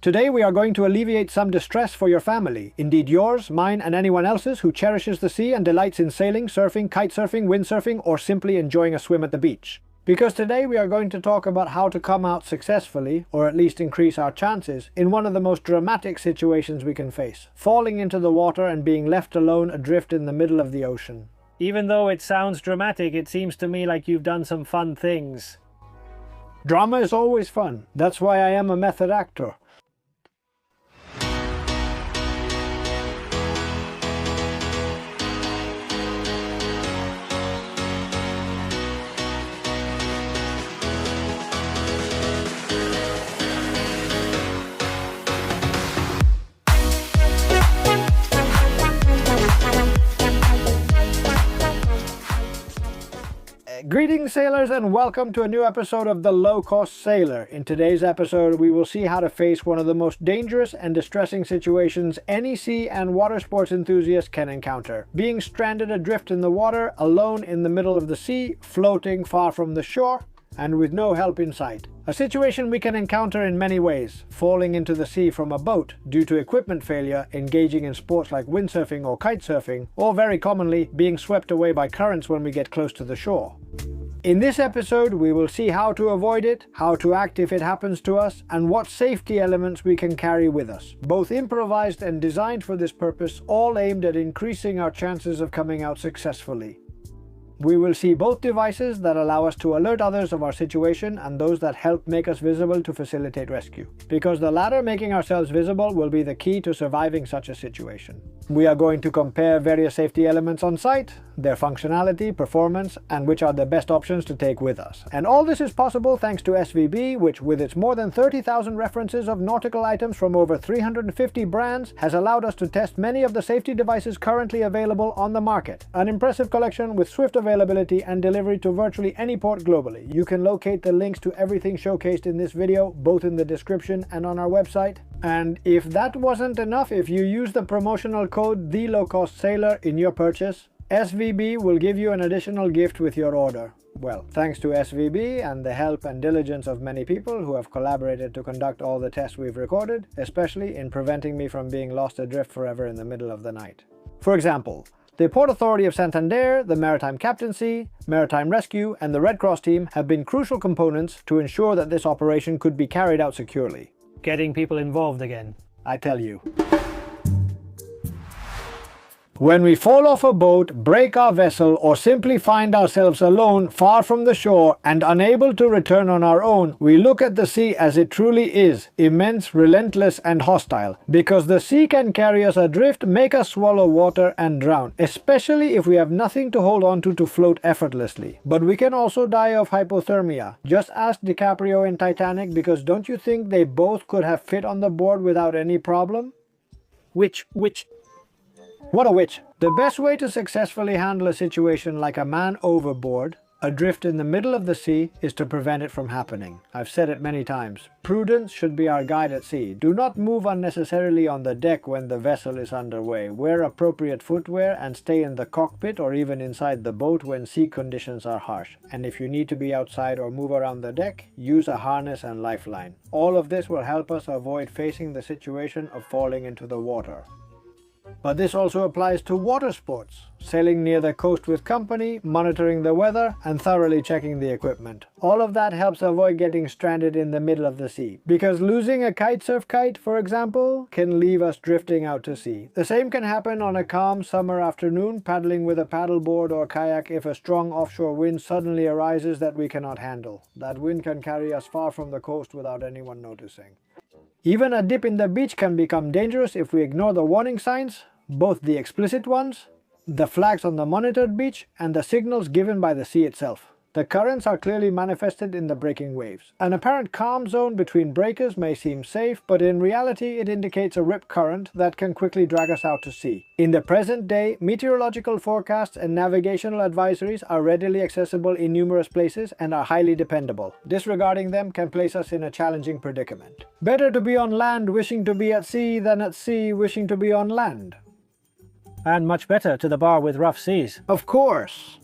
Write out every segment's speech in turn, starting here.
Today we are going to alleviate some distress for your family, indeed yours, mine and anyone else's who cherishes the sea and delights in sailing, surfing, kitesurfing, windsurfing or simply enjoying a swim at the beach. Because today we are going to talk about how to come out successfully, or at least increase our chances, in one of the most dramatic situations we can face, falling into the water and being left alone adrift in the middle of the ocean. Even though it sounds dramatic, it seems to me like you've done some fun things. Drama is always fun. That's why I am a method actor. Greetings sailors and welcome to a new episode of The Low Cost Sailor. In today's episode we will see how to face one of the most dangerous and distressing situations any sea and water sports enthusiast can encounter. Being stranded adrift in the water, alone in the middle of the sea, floating far from the shore, and with no help in sight. A situation we can encounter in many ways: falling into the sea from a boat due to equipment failure, engaging in sports like windsurfing or kitesurfing, or very commonly being swept away by currents when we get close to the shore. In this episode we will see how to avoid it, how to act if it happens to us, and what safety elements we can carry with us, both improvised and designed for this purpose, all aimed at increasing our chances of coming out successfully. We will see both devices that allow us to alert others of our situation and those that help make us visible to facilitate rescue, because the latter, making ourselves visible, will be the key to surviving such a situation. We are going to compare various safety elements on site, their functionality, performance, and which are the best options to take with us. And all this is possible thanks to SVB, which with its more than 30,000 references of nautical items from over 350 brands has allowed us to test many of the safety devices currently available on the market. An impressive collection with swift availability and delivery to virtually any port globally. You can locate the links to everything showcased in this video, both in the description and on our website. And if that wasn't enough, if you use the promotional code TheLowCostSailor in your purchase, SVB will give you an additional gift with your order. Well, thanks to SVB and the help and diligence of many people who have collaborated to conduct all the tests we've recorded, especially in preventing me from being lost adrift forever in the middle of the night. For example, the Port Authority of Santander, the Maritime Captaincy, Maritime Rescue, and the Red Cross team have been crucial components to ensure that this operation could be carried out securely. Getting people involved again. I tell you. When we fall off a boat, break our vessel, or simply find ourselves alone far from the shore and unable to return on our own, we look at the sea as it truly is: immense, relentless, and hostile. Because the sea can carry us adrift, make us swallow water and drown, especially if we have nothing to hold on to float effortlessly. But we can also die of hypothermia. Just ask DiCaprio in Titanic, because don't you think they both could have fit on the board without any problem? What a witch! The best way to successfully handle a situation like a man overboard, adrift in the middle of the sea, is to prevent it from happening. I've said it many times. Prudence should be our guide at sea. Do not move unnecessarily on the deck when the vessel is underway. Wear appropriate footwear and stay in the cockpit or even inside the boat when sea conditions are harsh. And if you need to be outside or move around the deck, use a harness and lifeline. All of this will help us avoid facing the situation of falling into the water. But this also applies to water sports, sailing near the coast with company, monitoring the weather, and thoroughly checking the equipment. All of that helps avoid getting stranded in the middle of the sea, because losing a kitesurf kite, for example, can leave us drifting out to sea. The same can happen on a calm summer afternoon, paddling with a paddleboard or kayak if a strong offshore wind suddenly arises that we cannot handle. That wind can carry us far from the coast without anyone noticing. Even a dip in the beach can become dangerous if we ignore the warning signs, both the explicit ones, the flags on the monitored beach, and the signals given by the sea itself. The currents are clearly manifested in the breaking waves. An apparent calm zone between breakers may seem safe, but in reality it indicates a rip current that can quickly drag us out to sea. In the present day, meteorological forecasts and navigational advisories are readily accessible in numerous places and are highly dependable. Disregarding them can place us in a challenging predicament. Better to be on land wishing to be at sea than at sea wishing to be on land. And much better to the bar with rough seas. Of course!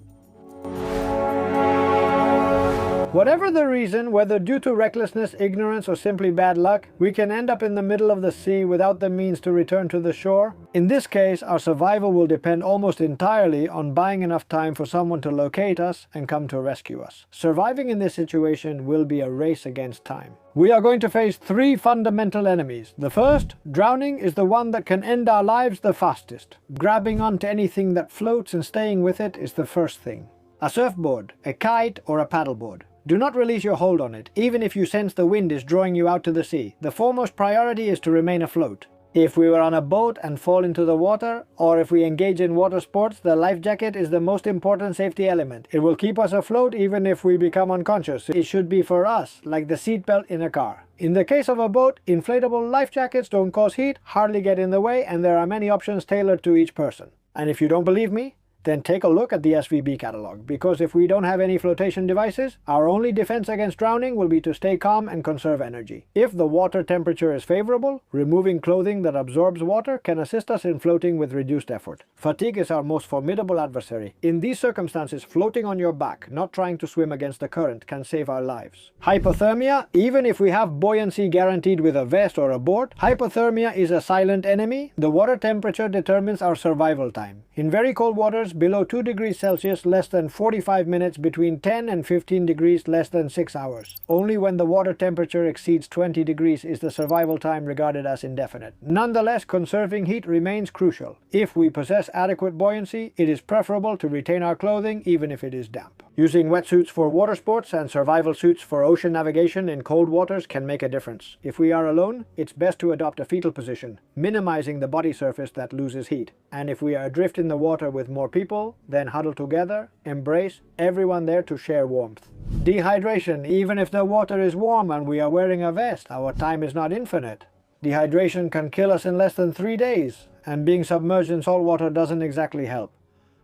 Whatever the reason, whether due to recklessness, ignorance, or simply bad luck, we can end up in the middle of the sea without the means to return to the shore. In this case, our survival will depend almost entirely on buying enough time for someone to locate us and come to rescue us. Surviving in this situation will be a race against time. We are going to face 3 fundamental enemies. The first, drowning, is the one that can end our lives the fastest. Grabbing onto anything that floats and staying with it is the first thing. A surfboard, a kite, or a paddleboard. Do not release your hold on it, even if you sense the wind is drawing you out to the sea. The foremost priority is to remain afloat. If we were on a boat and fall into the water, or if we engage in water sports, the life jacket is the most important safety element. It will keep us afloat even if we become unconscious. It should be for us, like the seatbelt in a car. In the case of a boat, inflatable life jackets don't cause heat, hardly get in the way, and there are many options tailored to each person. And if you don't believe me, then take a look at the SVB catalog, because if we don't have any flotation devices, our only defense against drowning will be to stay calm and conserve energy. If the water temperature is favorable, removing clothing that absorbs water can assist us in floating with reduced effort. Fatigue is our most formidable adversary. In these circumstances, floating on your back, not trying to swim against the current, can save our lives. Hypothermia, even if we have buoyancy guaranteed with a vest or a board, hypothermia is a silent enemy. The water temperature determines our survival time. In very cold waters, below 2 degrees Celsius, less than 45 minutes, between 10 and 15 degrees, less than 6 hours. Only when the water temperature exceeds 20 degrees is the survival time regarded as indefinite. Nonetheless, conserving heat remains crucial. If we possess adequate buoyancy, it is preferable to retain our clothing even if it is damp. Using wetsuits for water sports and survival suits for ocean navigation in cold waters can make a difference. If we are alone, it's best to adopt a fetal position, minimizing the body surface that loses heat. And if we are adrift in the water with more people, then huddle together, embrace everyone there to share warmth. Dehydration. Even if the water is warm and we are wearing a vest, our time is not infinite. Dehydration can kill us in less than 3 days, and being submerged in salt water doesn't exactly help.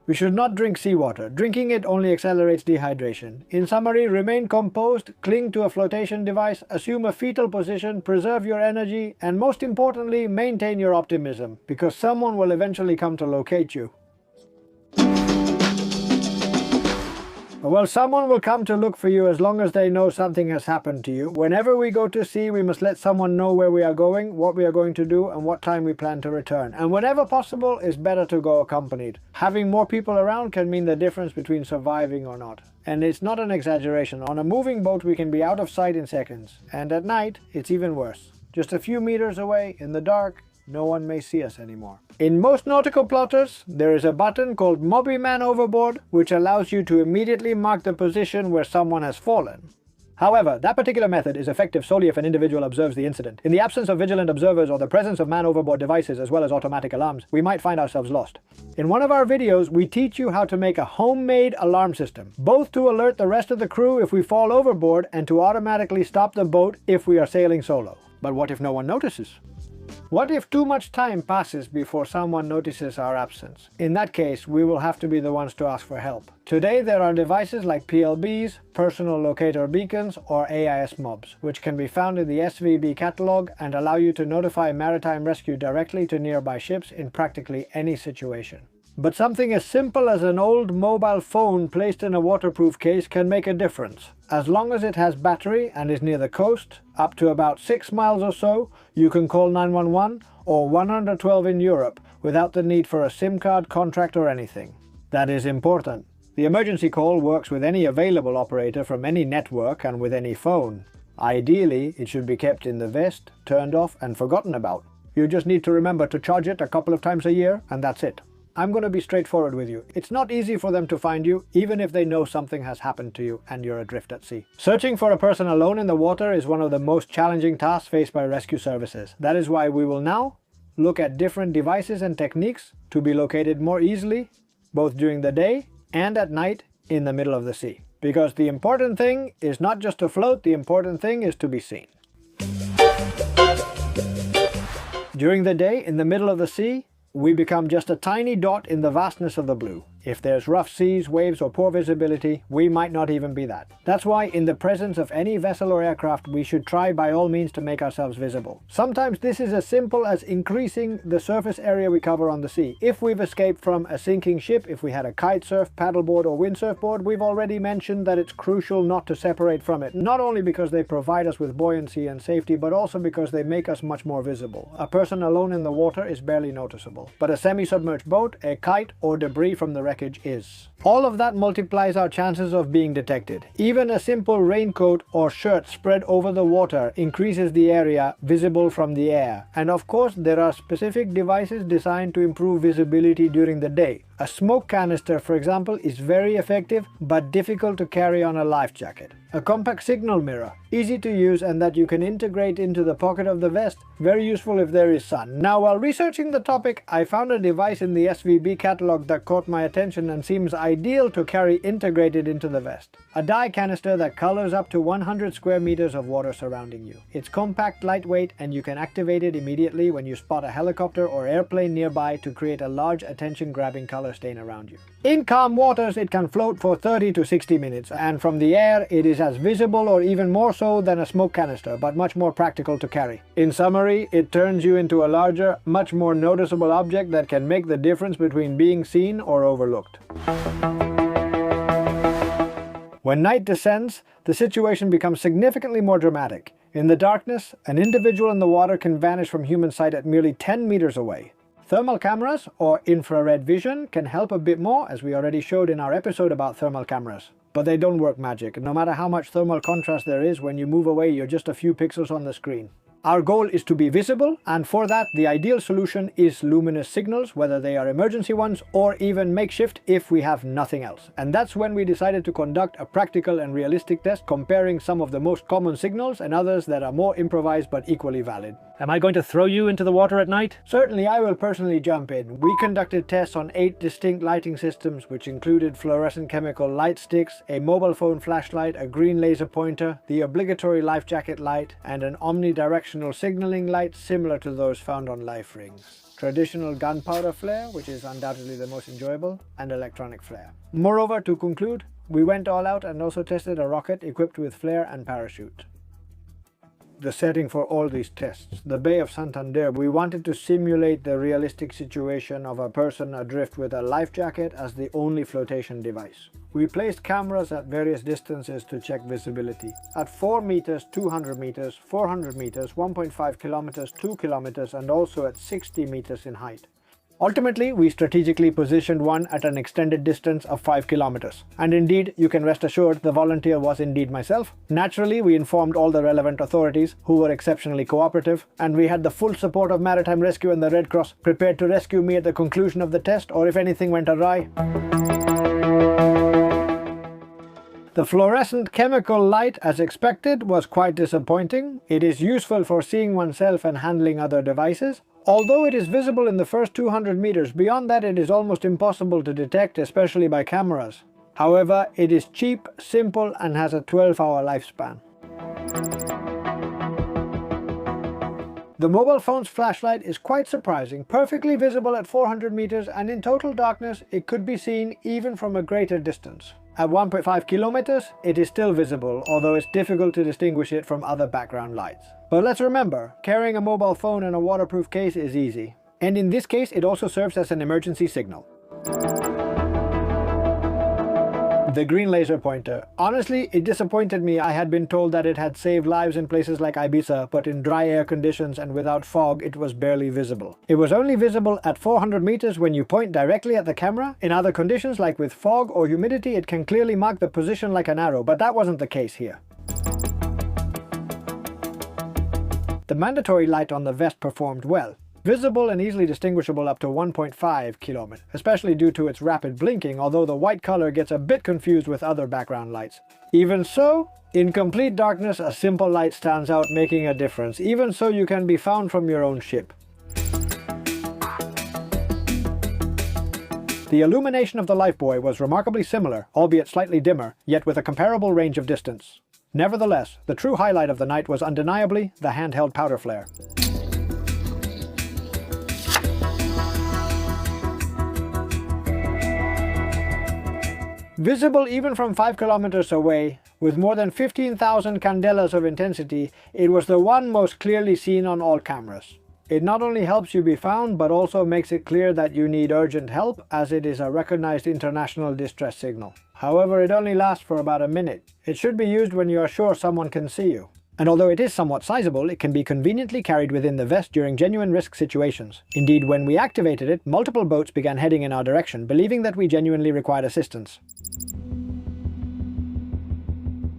We should not drink seawater. Drinking it only accelerates dehydration. In summary, remain composed, cling to a flotation device, assume a fetal position, preserve your energy, and most importantly, maintain your optimism, because someone will eventually come to locate you. Well, someone will come to look for you as long as they know something has happened to you. Whenever we go to sea, we must let someone know where we are going, what we are going to do, and what time we plan to return. And whenever possible, it's better to go accompanied. Having more people around can mean the difference between surviving or not. And it's not an exaggeration. On a moving boat, we can be out of sight in seconds. And at night, it's even worse. Just a few meters away, in the dark, no one may see us anymore. In most nautical plotters, there is a button called MOB Man Overboard, which allows you to immediately mark the position where someone has fallen. However, that particular method is effective solely if an individual observes the incident. In the absence of vigilant observers or the presence of man overboard devices as well as automatic alarms, we might find ourselves lost. In one of our videos, we teach you how to make a homemade alarm system, both to alert the rest of the crew if we fall overboard and to automatically stop the boat if we are sailing solo. But what if no one notices? What if too much time passes before someone notices our absence? In that case, we will have to be the ones to ask for help. Today there are devices like PLBs, personal locator beacons, or AIS MOBs, which can be found in the SVB catalog and allow you to notify Maritime Rescue directly to nearby ships in practically any situation. But something as simple as an old mobile phone placed in a waterproof case can make a difference. As long as it has battery and is near the coast, up to about 6 miles or so, you can call 911 or 112 in Europe without the need for a SIM card, contract or anything. That is important. The emergency call works with any available operator from any network and with any phone. Ideally, it should be kept in the vest, turned off and forgotten about. You just need to remember to charge it a couple of times a year and that's it. I'm going to be straightforward with you. It's not easy for them to find you, even if they know something has happened to you and you're adrift at sea. Searching for a person alone in the water is one of the most challenging tasks faced by rescue services. That is why we will now look at different devices and techniques to be located more easily, both during the day and at night in the middle of the sea. Because the important thing is not just to float, the important thing is to be seen. During the day, in the middle of the sea, we become just a tiny dot in the vastness of the blue. If there's rough seas, waves or poor visibility, we might not even be that. That's why in the presence of any vessel or aircraft we should try by all means to make ourselves visible. Sometimes this is as simple as increasing the surface area we cover on the sea. If we've escaped from a sinking ship, if we had a kite surf, paddleboard or windsurf board, we've already mentioned that it's crucial not to separate from it, not only because they provide us with buoyancy and safety, but also because they make us much more visible. A person alone in the water is barely noticeable, but a semi-submerged boat, a kite or debris from the wreckage is. All of that multiplies our chances of being detected. Even a simple raincoat or shirt spread over the water increases the area visible from the air. And of course, there are specific devices designed to improve visibility during the day. A smoke canister, for example, is very effective but difficult to carry on a life jacket. A compact signal mirror, easy to use and that you can integrate into the pocket of the vest, very useful if there is sun. Now, while researching the topic, I found a device in the SVB catalog that caught my attention and seems ideal to carry integrated into the vest. A dye canister that colors up to 100 square meters of water surrounding you. It's compact, lightweight, and you can activate it immediately when you spot a helicopter or airplane nearby to create a large attention-grabbing color stain around you. In calm waters, it can float for 30 to 60 minutes, and from the air, it is as visible or even more so than a smoke canister, but much more practical to carry. In summary, it turns you into a larger, much more noticeable object that can make the difference between being seen or overlooked. When night descends, the situation becomes significantly more dramatic. In the darkness, an individual in the water can vanish from human sight at merely 10 meters away. Thermal cameras or infrared vision can help a bit more, as we already showed in our episode about thermal cameras. But they don't work magic. No matter how much thermal contrast there is, when you move away, you're just a few pixels on the screen. Our goal is to be visible, and for that, the ideal solution is luminous signals, whether they are emergency ones or even makeshift if we have nothing else. And that's when we decided to conduct a practical and realistic test, comparing some of the most common signals and others that are more improvised but equally valid. Am I going to throw you into the water at night? Certainly, I will personally jump in. We conducted tests on 8 distinct lighting systems, which included fluorescent chemical light sticks, a mobile phone flashlight, a green laser pointer, the obligatory life jacket light, and an omnidirectional signaling light similar to those found on life rings. Traditional gunpowder flare, which is undoubtedly the most enjoyable, and electronic flare. Moreover, to conclude, we went all out and also tested a rocket equipped with flare and parachute. The setting for all these tests, the Bay of Santander, we wanted to simulate the realistic situation of a person adrift with a life jacket as the only flotation device. We placed cameras at various distances to check visibility. At 4 meters, 200 meters, 400 meters, 1.5 kilometers, 2 kilometers, and also at 60 meters in height. Ultimately, we strategically positioned one at an extended distance of 5 kilometers. And indeed, you can rest assured the volunteer was indeed myself. Naturally, we informed all the relevant authorities, who were exceptionally cooperative, and we had the full support of Maritime Rescue and the Red Cross, prepared to rescue me at the conclusion of the test or if anything went awry. The fluorescent chemical light, as expected, was quite disappointing. It is useful for seeing oneself and handling other devices. Although it is visible in the first 200 meters, beyond that it is almost impossible to detect, especially by cameras. However, it is cheap, simple, and has a 12-hour lifespan. The mobile phone's flashlight is quite surprising, perfectly visible at 400 meters, and in total darkness it could be seen even from a greater distance. At 1.5 kilometers, it is still visible, although it's difficult to distinguish it from other background lights. But let's remember, carrying a mobile phone in a waterproof case is easy. And in this case, it also serves as an emergency signal. The green laser pointer. Honestly, it disappointed me. I had been told that it had saved lives in places like Ibiza, but in dry air conditions and without fog, it was barely visible. It was only visible at 400 meters when you point directly at the camera. In other conditions, like with fog or humidity, it can clearly mark the position like an arrow, but that wasn't the case here. The mandatory light on the vest performed well. Visible and easily distinguishable up to 1.5 kilometers, especially due to its rapid blinking, although the white color gets a bit confused with other background lights. Even so, in complete darkness, a simple light stands out, making a difference. Even so, you can be found from your own ship. The illumination of the lifebuoy was remarkably similar, albeit slightly dimmer, yet with a comparable range of distance. Nevertheless, the true highlight of the night was undeniably the handheld powder flare. Visible even from 5 kilometers away, with more than 15,000 candelas of intensity, it was the one most clearly seen on all cameras. It not only helps you be found, but also makes it clear that you need urgent help, as it is a recognized international distress signal. However, it only lasts for about a minute. It should be used when you are sure someone can see you. And although it is somewhat sizable, it can be conveniently carried within the vest during genuine risk situations. Indeed, when we activated it, multiple boats began heading in our direction, believing that we genuinely required assistance.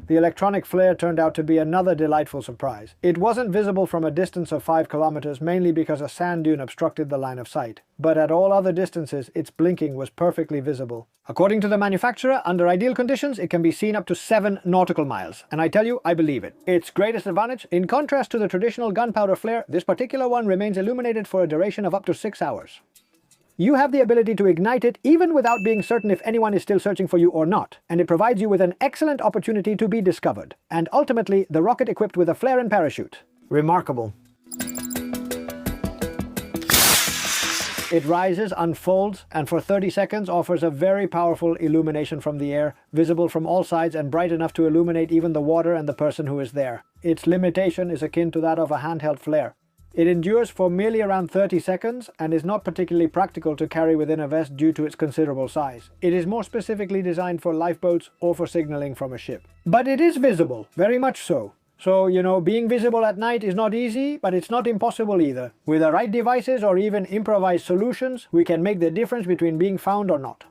The electronic flare turned out to be another delightful surprise. It wasn't visible from a distance of 5 kilometers, mainly because a sand dune obstructed the line of sight. But at all other distances, its blinking was perfectly visible. According to the manufacturer, under ideal conditions, it can be seen up to 7 nautical miles. And I tell you, I believe it. Its greatest advantage, in contrast to the traditional gunpowder flare, this particular one remains illuminated for a duration of up to 6 hours. You have the ability to ignite it even without being certain if anyone is still searching for you or not, and it provides you with an excellent opportunity to be discovered. And ultimately, the rocket equipped with a flare and parachute. Remarkable. It rises, unfolds, and for 30 seconds offers a very powerful illumination from the air, visible from all sides and bright enough to illuminate even the water and the person who is there. Its limitation is akin to that of a handheld flare. It endures for merely around 30 seconds and is not particularly practical to carry within a vest due to its considerable size. It is more specifically designed for lifeboats or for signaling from a ship. But it is visible, very much so. So, being visible at night is not easy, but it's not impossible either. With the right devices or even improvised solutions, we can make the difference between being found or not.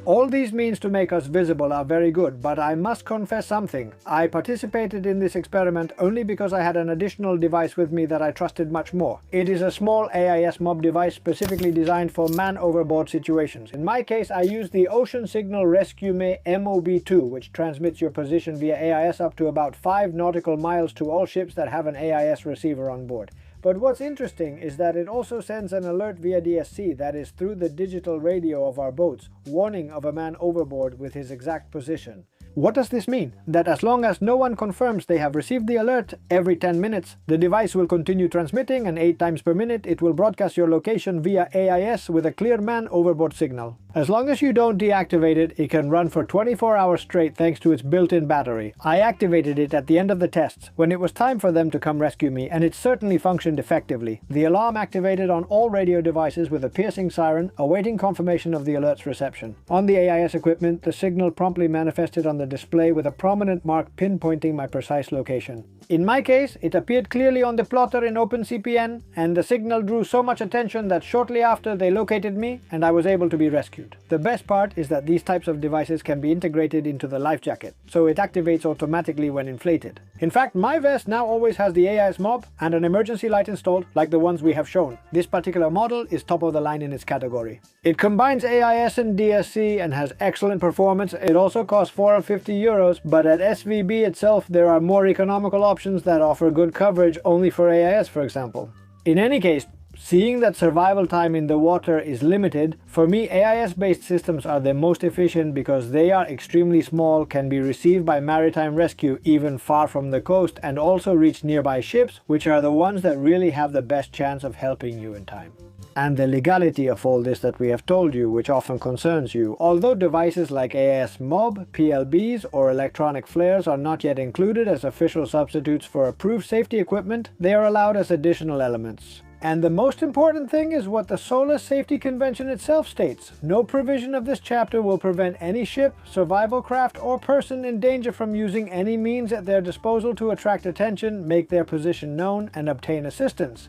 All these means to make us visible are very good, but I must confess something. I participated in this experiment only because I had an additional device with me that I trusted much more. It is a small AIS MOB device specifically designed for man-overboard situations. In my case, I used the Ocean Signal Rescue MOB2, which transmits your position via AIS up to about 5 nautical miles to all ships that have an AIS receiver on board. But what's interesting is that it also sends an alert via DSC, that is through the digital radio of our boats, warning of a man overboard with his exact position. What does this mean? That as long as no one confirms they have received the alert every 10 minutes, the device will continue transmitting, and 8 times per minute it will broadcast your location via AIS with a clear man overboard signal. As long as you don't deactivate it, it can run for 24 hours straight thanks to its built-in battery. I activated it at the end of the tests, when it was time for them to come rescue me, and it certainly functioned effectively. The alarm activated on all radio devices with a piercing siren, awaiting confirmation of the alert's reception. On the AIS equipment, the signal promptly manifested on the display with a prominent mark pinpointing my precise location. In my case, it appeared clearly on the plotter in OpenCPN, and the signal drew so much attention that shortly after they located me and I was able to be rescued. The best part is that these types of devices can be integrated into the life jacket, so it activates automatically when inflated. In fact, my vest now always has the AIS MOB and an emergency light installed like the ones we have shown. This particular model is top of the line in its category. It combines AIS and DSC and has excellent performance. It also costs €450, but at SVB itself there are more economical options that offer good coverage only for AIS, for example. In any case, seeing that survival time in the water is limited, for me AIS-based systems are the most efficient because they are extremely small, can be received by Maritime Rescue even far from the coast, and also reach nearby ships, which are the ones that really have the best chance of helping you in time. And the legality of all this that we have told you, which often concerns you. Although devices like AIS MOB, PLBs or electronic flares are not yet included as official substitutes for approved safety equipment, they are allowed as additional elements. And the most important thing is what the Solar Safety Convention itself states. No provision of this chapter will prevent any ship, survival craft, or person in danger from using any means at their disposal to attract attention, make their position known, and obtain assistance.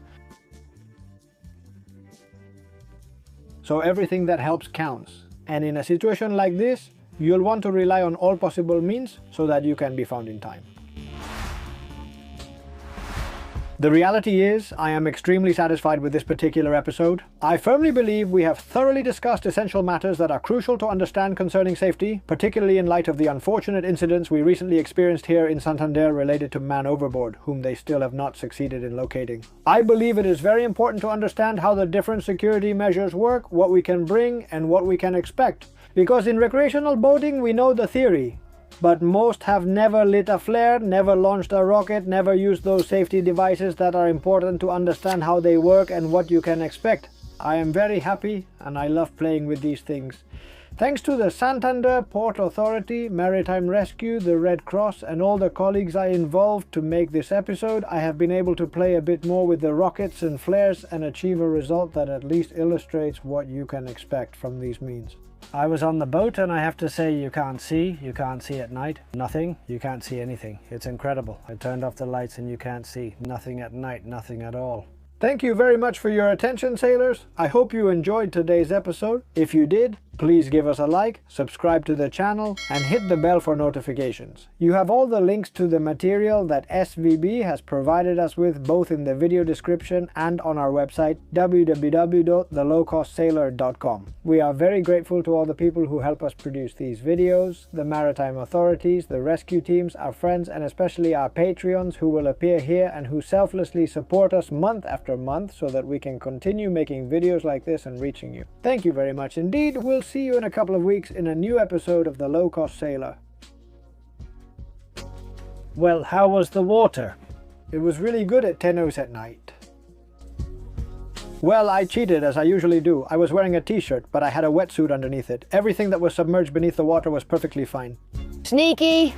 So everything that helps counts. And in a situation like this, you'll want to rely on all possible means so that you can be found in time. The reality is, I am extremely satisfied with this particular episode. I firmly believe we have thoroughly discussed essential matters that are crucial to understand concerning safety, particularly in light of the unfortunate incidents we recently experienced here in Santander related to man overboard, whom they still have not succeeded in locating. I believe it is very important to understand how the different security measures work, what we can bring, and what we can expect. Because in recreational boating we know the theory, but most have never lit a flare, never launched a rocket, never used those safety devices that are important to understand how they work and what you can expect. I am very happy and I love playing with these things. Thanks to the Santander Port Authority, Maritime Rescue, the Red Cross and all the colleagues I involved to make this episode, I have been able to play a bit more with the rockets and flares and achieve a result that at least illustrates what you can expect from these means. I was on the boat and I have to say you can't see at night. Nothing, you can't see anything. It's incredible. I turned off the lights and you can't see. Nothing at night, nothing at all. Thank you very much for your attention, sailors. I hope you enjoyed today's episode. If you did, please give us a like, subscribe to the channel, and hit the bell for notifications. You have all the links to the material that SVB has provided us with both in the video description and on our website www.thelowcostsailor.com. We are very grateful to all the people who help us produce these videos, the maritime authorities, the rescue teams, our friends, and especially our Patreons who will appear here and who selflessly support us month after month so that we can continue making videos like this and reaching you. Thank you very much indeed. We'll see you in a couple of weeks in a new episode of The Low Cost Sailor. Well, how was the water? It was really good at 10:00 at night. Well, I cheated as I usually do. I was wearing a t-shirt, but I had a wetsuit underneath it. Everything that was submerged beneath the water was perfectly fine. Sneaky!